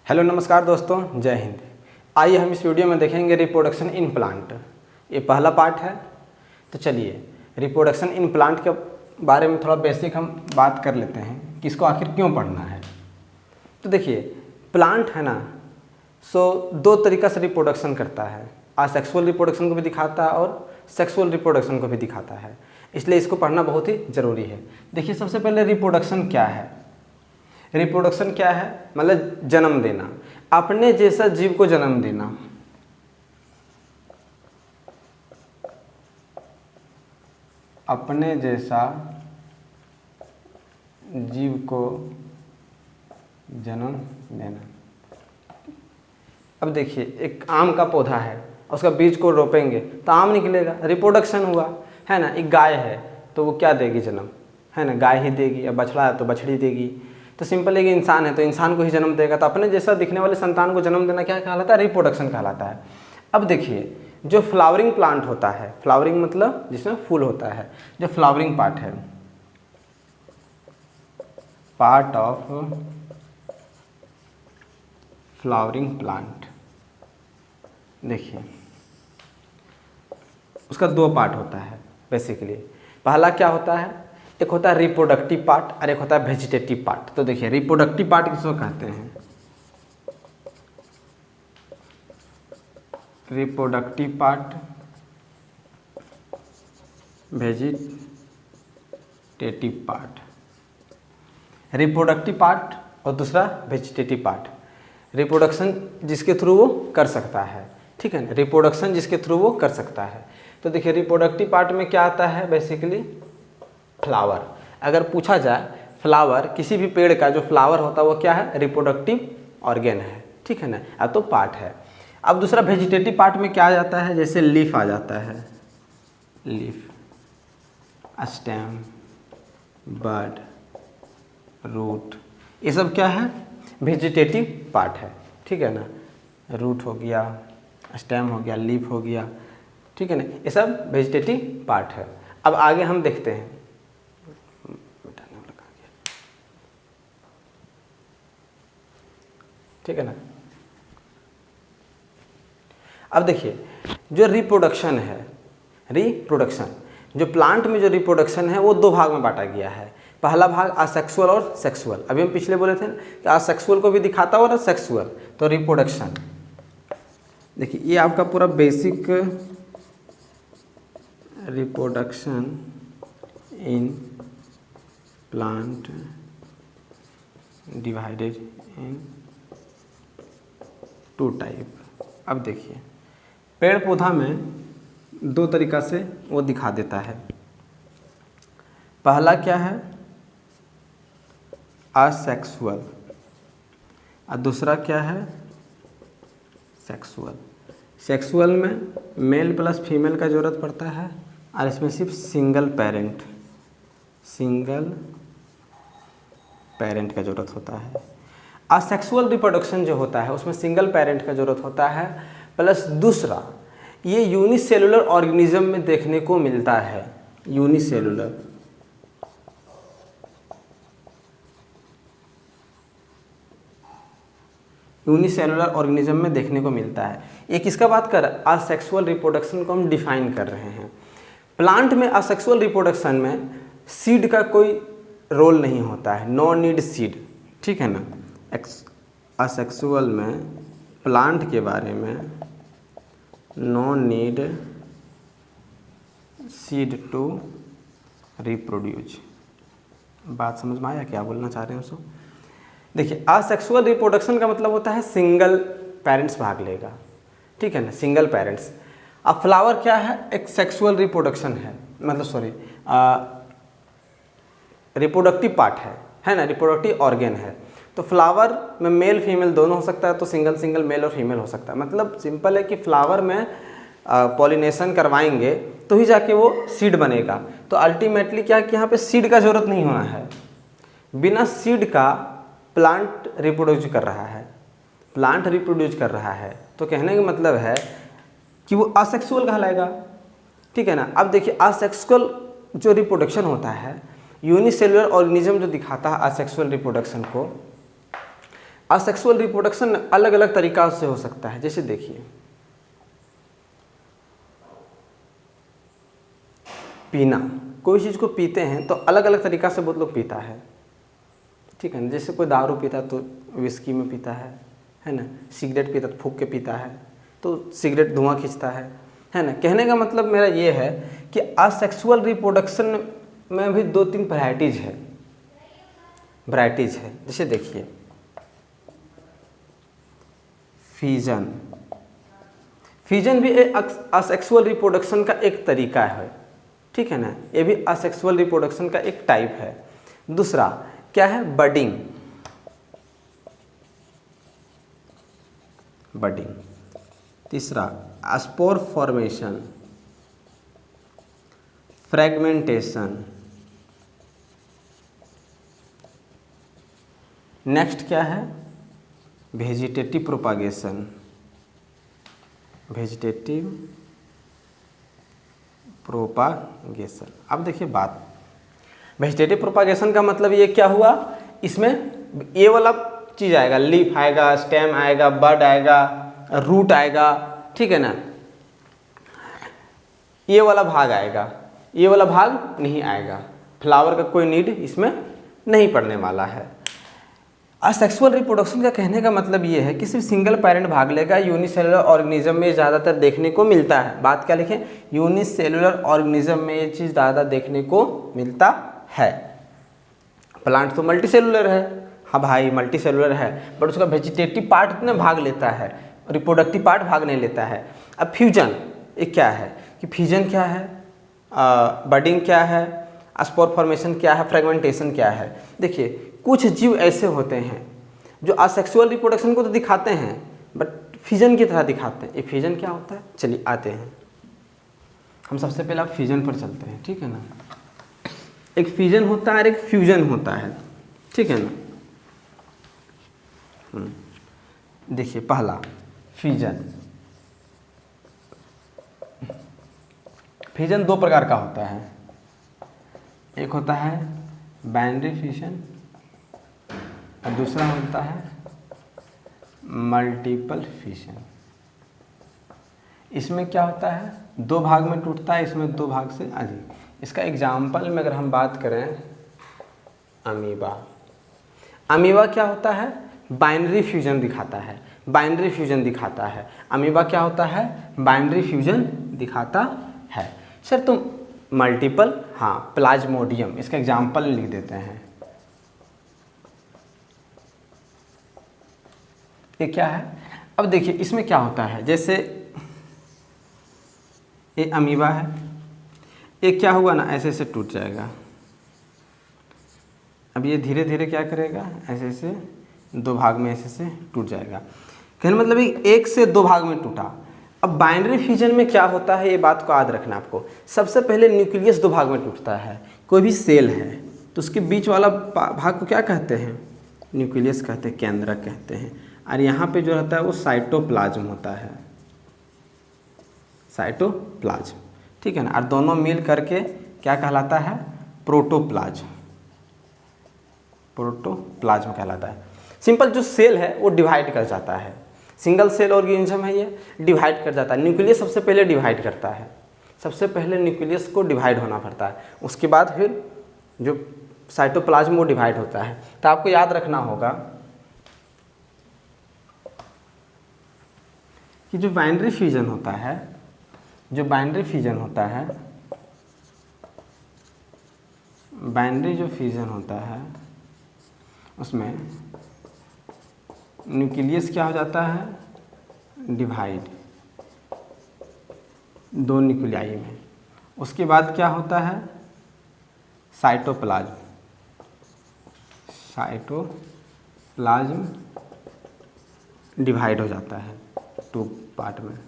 Hello नमस्कार दोस्तों, जय हिंद। आइए हम इस वीडियो में देखेंगे रिप्रोडक्शन इन प्लांट। ये पहला पार्ट है। तो चलिए रिप्रोडक्शन इन प्लांट के बारे में थोड़ा बेसिक हम बात कर लेते हैं कि इसको आखिर क्यों पढ़ना है। तो देखिए प्लांट है ना, सो दो तरीक़ा से रिप्रोडक्शन करता है। असेक्सुअल रिप्रोडक्शन को भी दिखाता है और सेक्सुअल रिप्रोडक्शन को भी दिखाता है, इसलिए इसको पढ़ना बहुत ही ज़रूरी है। देखिए सबसे पहले रिप्रोडक्शन क्या है। रिप्रोडक्शन क्या है मतलब जन्म देना, अपने जैसा जीव को जन्म देना। अपने जैसा जीव को जन्म देना। अब देखिए एक आम का पौधा है, उसका बीज को रोपेंगे तो आम निकलेगा, रिप्रोडक्शन हुआ है ना। एक गाय है तो वो क्या देगी जन्म, है ना, गाय ही देगी। अब बछड़ा है तो बछड़ी देगी। तो सिंपल है कि इंसान है तो इंसान को ही जन्म देगा। तो अपने जैसा दिखने वाले संतान को जन्म देना क्या कहलाता है, रिप्रोडक्शन कहलाता है। अब देखिए जो फ्लावरिंग प्लांट होता है, फ्लावरिंग मतलब जिसमें फूल होता है, जो फ्लावरिंग पार्ट है, पार्ट ऑफ फ्लावरिंग प्लांट, देखिए उसका दो पार्ट होता है बेसिकली। पहला क्या होता है, एक होता है रिप्रोडक्टिव पार्ट और एक होता है वेजिटेटिव पार्ट। तो देखिए रिप्रोडक्टिव पार्ट किसको कहते हैं, reproductive part, vegetative part. Reproductive part और दूसरा वेजिटेटिव पार्ट। रिप्रोडक्शन जिसके थ्रू वो कर सकता है, ठीक है ना, रिप्रोडक्शन जिसके थ्रू वो कर सकता है। तो देखिए रिप्रोडक्टिव पार्ट में क्या आता है बेसिकली, फ्लावर। अगर पूछा जाए फ्लावर, किसी भी पेड़ का जो फ्लावर होता है वो क्या है, रिप्रोडक्टिव ऑर्गेन है, ठीक है ना, या तो पार्ट है। अब दूसरा वेजिटेटिव पार्ट में क्या आ जाता है, जैसे लीफ आ जाता है, लीफ, स्टेम, बड, रूट, ये सब क्या है, वेजिटेटिव पार्ट है, ठीक है ना। रूट हो गया, स्टेम हो गया, लीफ हो गया, ठीक है ना, ये सब वेजिटेटिव पार्ट है। अब आगे हम देखते हैं, ठीक है ना। अब देखिए जो रिप्रोडक्शन है, रिप्रोडक्शन जो प्लांट में जो रिप्रोडक्शन है वो दो भाग में बांटा गया है। पहला भाग असेक्सुअल और सेक्सुअल। अभी हम पिछले बोले थे कि असेक्सुअल को भी दिखाता है और सेक्सुअल। तो रिप्रोडक्शन देखिए ये आपका पूरा basic reproduction in plant divided in two type. अब देखिए पेड़ पौधा में दो तरीक़ा से वो दिखा देता है। पहला क्या है, असेक्सुअल, और दूसरा क्या है, सेक्सुअल। सेक्सुअल में मेल प्लस फीमेल का ज़रूरत पड़ता है और इसमें सिर्फ सिंगल पेरेंट का ज़रूरत होता है। असेक्सुअल रिप्रोडक्शन जो होता है उसमें सिंगल पेरेंट का ज़रूरत होता है, प्लस दूसरा ये यूनिसेलुलर ऑर्गेनिज्म में देखने को मिलता है। यूनिसेलुलर ऑर्गेनिज्म में देखने को मिलता है। ये किसका बात कर रहा है, असेक्सुअल रिप्रोडक्शन को हम डिफाइन कर रहे हैं। प्लांट में असेक्सुअल रिप्रोडक्शन में सीड का कोई रोल नहीं होता है, नो नीड सीड, ठीक है ना। असेक्सुअल में प्लांट के बारे में no need seed to reproduce. बात समझ में आया क्या बोलना चाह रहे हैं उसको। देखिए असेक्सुअल रिप्रोडक्शन का मतलब होता है सिंगल पेरेंट्स भाग लेगा, ठीक है ना, सिंगल पेरेंट्स। अब फ्लावर क्या है, एक सेक्सुअल रिप्रोडक्शन है, मतलब सॉरी रिप्रोडक्टिव पार्ट है ना, रिप्रोडक्टिव ऑर्गेन है। तो फ्लावर में मेल फीमेल दोनों हो सकता है, तो सिंगल मेल और फीमेल हो सकता है। मतलब सिंपल है कि फ्लावर में पॉलिनेशन करवाएंगे तो ही जाके वो सीड बनेगा। तो अल्टीमेटली क्या है कि यहाँ पे सीड का ज़रूरत नहीं होना है, बिना सीड का प्लांट रिप्रोड्यूस कर रहा है, प्लांट रिप्रोड्यूस कर रहा है। तो कहने का मतलब है कि वो असेक्सुअल कहलाएगा, ठीक है ना। अब देखिए असेक्सुअल जो रिप्रोडक्शन होता है, यूनिसेलुलर ऑर्गेनिज्म जो दिखाता है असेक्सुअल रिप्रोडक्शन को, असेक्सुअल रिप्रोडक्शन अलग अलग तरीक़ा से हो सकता है। जैसे देखिए पीना, कोई चीज़ को पीते हैं तो अलग अलग तरीक़ा से बहुत लोग पीता है, ठीक है ना। जैसे कोई दारू पीता है तो विस्की में पीता है ना। सिगरेट पीता तो फूंक के पीता है, तो सिगरेट धुआं खींचता है ना। कहने का मतलब मेरा ये है कि असेक्सुअल रिप्रोडक्शन में भी 2-3 वैरायटीज़ है। जैसे देखिए फिजन भी एक असेक्सुअल रिप्रोडक्शन का एक तरीका है, ठीक है ना। ये भी असेक्सुअल रिप्रोडक्शन का एक टाइप है। दूसरा क्या है, बडिंग। तीसरा स्पोर फॉर्मेशन, फ्रेगमेंटेशन। नेक्स्ट क्या है, वेजिटेटिव प्रोपागेशन। अब देखिए बात, वेजिटेटिव प्रोपागेशन का मतलब ये क्या हुआ, इसमें ये वाला चीज़ आएगा, लीफ आएगा, स्टेम आएगा, बड आएगा, रूट आएगा, ठीक है ना। ये वाला भाग आएगा, ये वाला भाग नहीं आएगा। फ्लावर का कोई नीड इसमें नहीं पड़ने वाला है। असेक्सुअल रिप्रोडक्शन का कहने का मतलब ये है कि सिर्फ सिंगल पेरेंट भाग लेगा। यूनिसेलुलर ऑर्गेनिज्म में ज़्यादातर देखने को मिलता है। बात क्या लिखें, यूनिसेलुलर ऑर्गेनिज्म में ये चीज़ ज़्यादा देखने को मिलता है। प्लांट तो मल्टीसेलुलर है, हाँ भाई मल्टीसेलुलर है, बट उसका वेजिटेटिव पार्ट इतने भाग लेता है, रिप्रोडक्टिव पार्ट भाग नहीं लेता है। अब फ्यूजन ये क्या है कि फ्यूजन क्या है, बडिंग क्या है, स्पोर फॉर्मेशन क्या है, फ्रेगमेंटेशन क्या है। देखिए कुछ जीव ऐसे होते हैं जो असेक्सुअल रिप्रोडक्शन को तो दिखाते हैं बट फ्यूजन की तरह दिखाते हैं। ये फ्यूजन क्या होता है, चलिए आते हैं। हम सबसे पहले आप फ्यूजन पर चलते हैं, ठीक है ना। एक फ्यूजन होता है और एक फ्यूजन होता है, ठीक है ना। देखिए पहला फ्यूजन 2 प्रकार का होता है। एक होता है बाइनरी फ्यूजन और दूसरा होता है मल्टीपल फ्यूजन। इसमें क्या होता है, 2 भाग में टूटता है, इसमें 2 भाग से अधिक। इसका एग्जाम्पल में अगर हम बात करें, अमीबा क्या होता है, बाइनरी फ्यूजन दिखाता है। अमीबा क्या होता है, बाइनरी फ्यूजन दिखाता है। सर तुम मल्टीपल, हाँ प्लाज्मोडियम, इसका एग्जाम्पल लिख देते हैं। ये क्या है, अब देखिए इसमें क्या होता है, जैसे ये अमीबा है, ये क्या हुआ ना, ऐसे ऐसे टूट जाएगा। अब ये धीरे धीरे क्या करेगा, ऐसे ऐसे 2 भाग में ऐसे से टूट जाएगा। कहने मतलब 1 से 2 भाग में टूटा। अब बाइनरी फ्यूजन में क्या होता है, ये बात को याद रखना आपको। सबसे पहले न्यूक्लियस 2 भाग में टूटता है। कोई भी सेल है तो उसके बीच वाला भाग को क्या कहते हैं, न्यूक्लियस कहते हैं, केंद्रक कहते हैं। और यहाँ पे जो रहता है वो साइटोप्लाज्म होता है, साइटोप्लाज्म, ठीक है ना। और दोनों मिल करके क्या कहलाता है, प्रोटोप्लाज्म कहलाता है। सिंपल जो सेल है वो डिवाइड कर जाता है, सिंगल सेल ऑर्गेनिज्म है, ये डिवाइड कर जाता है। न्यूक्लियस सबसे पहले डिवाइड करता है, सबसे पहले न्यूक्लियस को डिवाइड होना पड़ता है, उसके बाद फिर जो साइटोप्लाज्म वो डिवाइड होता है। तो आपको याद रखना होगा कि जो बाइनरी फ्यूजन होता है, बाइनरी जो फ्यूजन होता है उसमें न्यूक्लियस क्या हो जाता है, डिवाइड 2 न्यूक्लियाई में। उसके बाद क्या होता है, साइटोप्लाज्म डिवाइड हो जाता है 2 पार्ट में,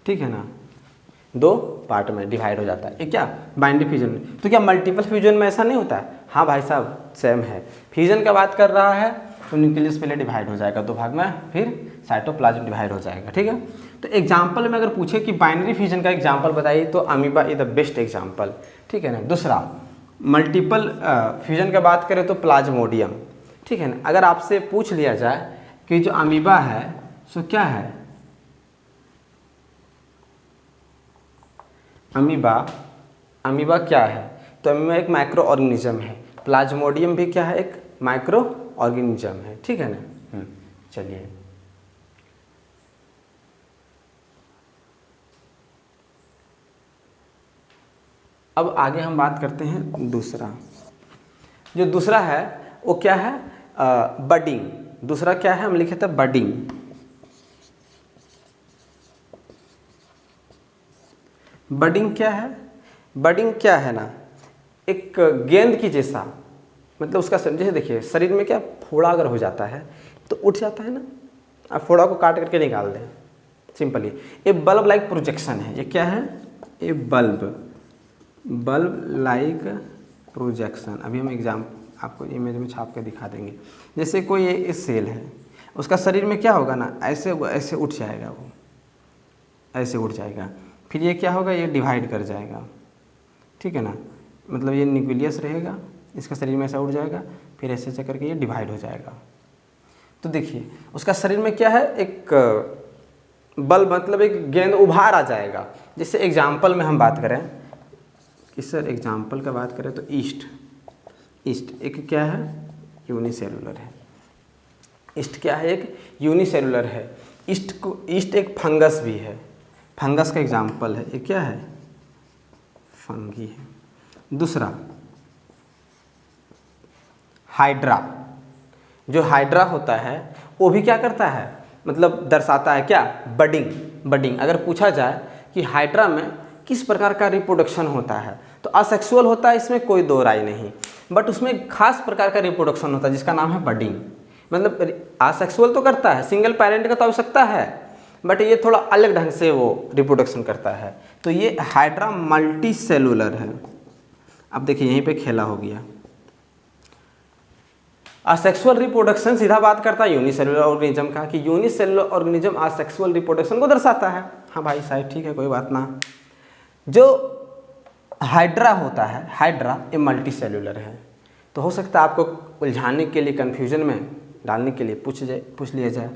ठीक है ना, 2 पार्ट में डिवाइड हो जाता है। ये क्या बाइनरी फ्यूजन में। तो क्या मल्टीपल फ्यूजन में ऐसा नहीं होता है, हाँ भाई साहब सेम है। फ्यूजन का बात कर रहा है तो न्यूक्लियस पहले डिवाइड हो जाएगा 2 भाग में, फिर साइटोप्लाज्म डिवाइड हो जाएगा, ठीक है। तो एग्जाम्पल में अगर पूछे कि बाइनरी फ्यूजन का एग्जाम्पल बताइए तो amoeba is the best example, ठीक है ना। दूसरा मल्टीपल फ्यूजन का बात करें तो प्लाज्मोडियम, ठीक है ना। अगर आपसे पूछ लिया जाए कि जो अमीबा है सो क्या है, अमीबा क्या है, तो अमीबा एक माइक्रो ऑर्गेनिज्म है। प्लाज्मोडियम भी क्या है, एक माइक्रो ऑर्गेनिज्म है, ठीक है ना। चलिए अब आगे हम बात करते हैं दूसरा। जो दूसरा है वो क्या है, बडिंग। दूसरा क्या है, हम लिखे थे बडिंग। बडिंग क्या है, बडिंग क्या है ना, एक गेंद की जैसा, मतलब उसका जैसे देखिए शरीर में क्या फोड़ा अगर हो जाता है तो उठ जाता है ना, आप फोड़ा को काट करके निकाल दें सिंपली। ये बल्ब लाइक प्रोजेक्शन है, ये क्या है, ये बल्ब लाइक प्रोजेक्शन। अभी हम एग्जाम आपको इमेज में छाप के दिखा देंगे। जैसे कोई एक सेल है, उसका शरीर में क्या होगा ना, ऐसे ऐसे उठ जाएगा, वो ऐसे उठ जाएगा, फिर ये क्या होगा, ये डिवाइड कर जाएगा, ठीक है ना। मतलब ये न्यूक्लियस रहेगा, इसका शरीर में ऐसा उठ जाएगा, फिर ऐसे ऐसे करके ये डिवाइड हो जाएगा। तो देखिए उसका शरीर में क्या है, एक बल्ब मतलब एक गेंद उभार आ जाएगा। जैसे एग्जाम्पल में हम बात करें कि सर एग्जाम्पल का बात करें तो ईस्ट एक क्या है, यूनिसेलुलर है। ईस्ट क्या है, एक यूनिसेलुलर है। ईस्ट एक फंगस भी है, फंगस का एग्जाम्पल है। ये क्या है, फंगी है। दूसरा हाइड्रा, जो हाइड्रा होता है वो भी क्या करता है, मतलब दर्शाता है क्या, बडिंग। अगर पूछा जाए कि हाइड्रा में किस प्रकार का रिप्रोडक्शन होता है तो असेक्सुअल होता है, इसमें कोई दो राय नहीं, बट उसमें खास प्रकार का रिप्रोडक्शन होता है जिसका नाम है बडिंग। मतलब असेक्सुअल तो करता है, सिंगल पेरेंट का तो आवश्यकता है, बट ये थोड़ा अलग ढंग से वो रिप्रोडक्शन करता है। तो ये हाइड्रा मल्टी सेलुलर है। अब देखिए यहीं पे खेला हो गया। असेक्सुअल रिप्रोडक्शन सीधा बात करता है यूनिसेलुलर ऑर्गेनिज्म का, कि यूनिसेलुलर ऑर्गेनिज्म असेक्सुअल रिप्रोडक्शन को दर्शाता है। हाँ भाई साहब ठीक है, कोई बात ना। जो हाइड्रा होता है, हाइड्रा ये मल्टी सेलुलर है। तो हो सकता है आपको उलझाने के लिए, कन्फ्यूजन में डालने के लिए पूछ लिया जाए।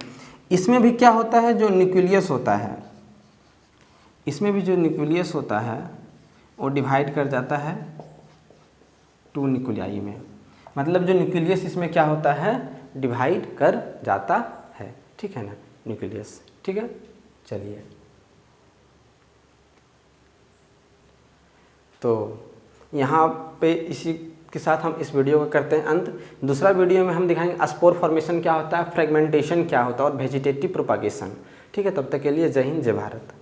इसमें भी क्या होता है, जो न्यूक्लियस होता है, इसमें भी जो न्यूक्लियस होता है वो डिवाइड कर जाता है 2 न्यूक्लियाई में। मतलब जो न्यूक्लियस इसमें क्या होता है, डिवाइड कर जाता है, ठीक है ना, न्यूक्लियस, ठीक है। चलिए तो यहाँ पे इसी के साथ हम इस वीडियो को करते हैं अंत। दूसरा वीडियो में हम दिखाएंगे स्पोर फॉर्मेशन क्या होता है, फ्रेगमेंटेशन क्या होता है और वेजिटेटिव प्रोपागेशन, ठीक है। तब तक के लिए जय हिंद, जय भारत।